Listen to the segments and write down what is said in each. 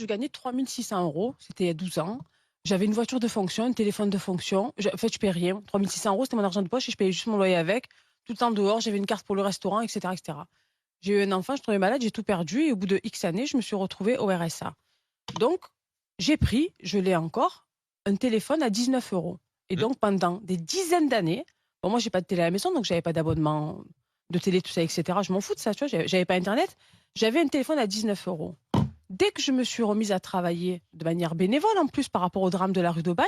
je gagnais 3600 €. C'était il y a 12 ans. J'avais une voiture de fonction, un téléphone de fonction. En fait, je payais rien. 3600 €, c'était mon argent de poche et je payais juste mon loyer avec. Tout le temps dehors, j'avais une carte pour le restaurant, etc., etc. J'ai eu un enfant, je tombais malade, j'ai tout perdu. Et au bout de X années, je me suis retrouvée au RSA. Donc, j'ai pris, je l'ai encore, un téléphone à 19 €. Et donc, pendant des dizaines d'années, bon, moi, j'ai pas de télé à la maison, donc j'avais pas d'abonnement de télé, tout ça, etc. Je m'en fous de ça, tu vois, j'avais pas Internet. J'avais un téléphone à 19 €. Dès que je me suis remise à travailler de manière bénévole, en plus, par rapport au drame de la rue d'Aubagne,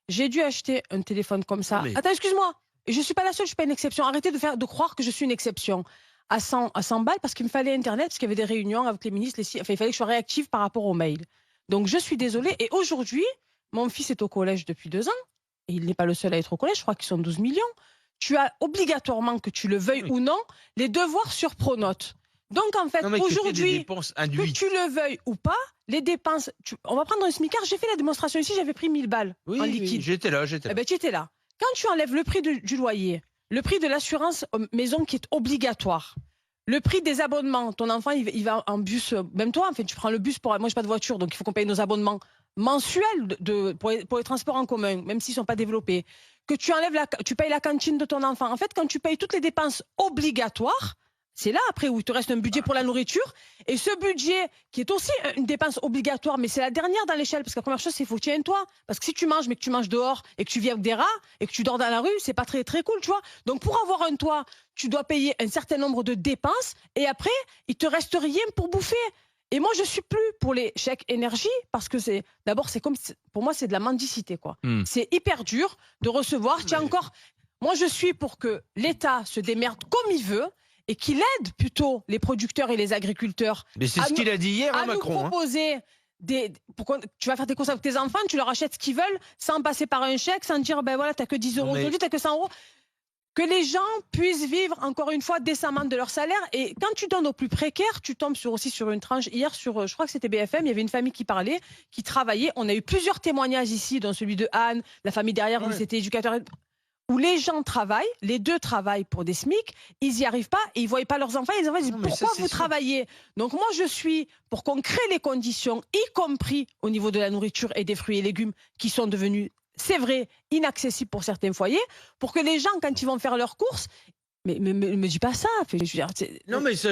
j'ai dû acheter un téléphone comme ça. Mais- Attends, excuse-moi. Et je suis pas la seule, je suis pas une exception. Arrêtez de croire que je suis une exception. À 100 balles, parce qu'il me fallait Internet, parce qu'il y avait des réunions avec les ministres, enfin, il fallait que je sois réactive par rapport aux mails. Donc, je suis désolée. Et aujourd'hui, mon fils est au collège depuis 2 ans. Et il n'est pas le seul à être au collège. Je crois qu'ils sont 12 millions. Tu as obligatoirement, que tu le veuilles ou non, les devoirs sur Pronote. Donc, en fait, Non, mais que t'aies des aujourd'hui, dépenses que induites. tu le veuilles ou pas, les dépenses. On va prendre un smicard. J'ai fait la démonstration ici, j'avais pris 1000 balles Oui, en oui, liquide. j'étais là. Eh ben, tu étais là. Quand tu enlèves le prix du loyer, le prix de l'assurance maison qui est obligatoire, le prix des abonnements, ton enfant il va en bus, même toi, en fait, tu prends le bus moi j'ai pas de voiture, donc il faut qu'on paye nos abonnements mensuels pour les transports en commun, même s'ils sont pas développés. Que tu enlèves tu payes la cantine de ton enfant. En fait, quand tu payes toutes les dépenses obligatoires, c'est là après où il te reste un budget pour la nourriture. Et ce budget, qui est aussi une dépense obligatoire, mais c'est la dernière dans l'échelle, parce que la première chose, c'est qu'il faut que tu aies un toit. Parce que si tu manges, mais que tu manges dehors, et que tu vis avec des rats, et que tu dors dans la rue, c'est pas très, très cool, tu vois. Donc pour avoir un toit, tu dois payer un certain nombre de dépenses, et après, il te reste rien pour bouffer. Et moi, je suis plus pour les chèques énergie, parce que pour moi, c'est de la mendicité, quoi. C'est hyper dur de recevoir. Tiens, encore, moi, je suis pour que l'État se démerde comme il veut, et qu'il aide plutôt les producteurs et les agriculteurs. Mais c'est ce qu'il a dit hier, à Macron. nous proposer tu vas faire tes courses avec tes enfants, tu leur achètes ce qu'ils veulent, sans passer par un chèque, sans dire, ben voilà, t'as que 10 € aujourd'hui, t'as que 100 €. Que les gens puissent vivre, encore une fois, décemment de leur salaire. Et quand tu donnes aux plus précaires, tu tombes aussi sur une tranche. Hier, je crois que c'était BFM, il y avait une famille qui parlait, qui travaillait. On a eu plusieurs témoignages ici, dont celui de Anne, la famille derrière, où c'était éducateur, où les gens travaillent, les deux travaillent pour des SMIC, ils n'y arrivent pas et ils ne voient pas leurs enfants. Et les enfants disent, pourquoi vous travaillez? Donc moi, je suis pour qu'on crée les conditions, y compris au niveau de la nourriture et des fruits et légumes qui sont devenus, c'est vrai, inaccessibles pour certains foyers, pour que les gens, quand ils vont faire leurs courses, mais me dis pas ça. Non, mais ça,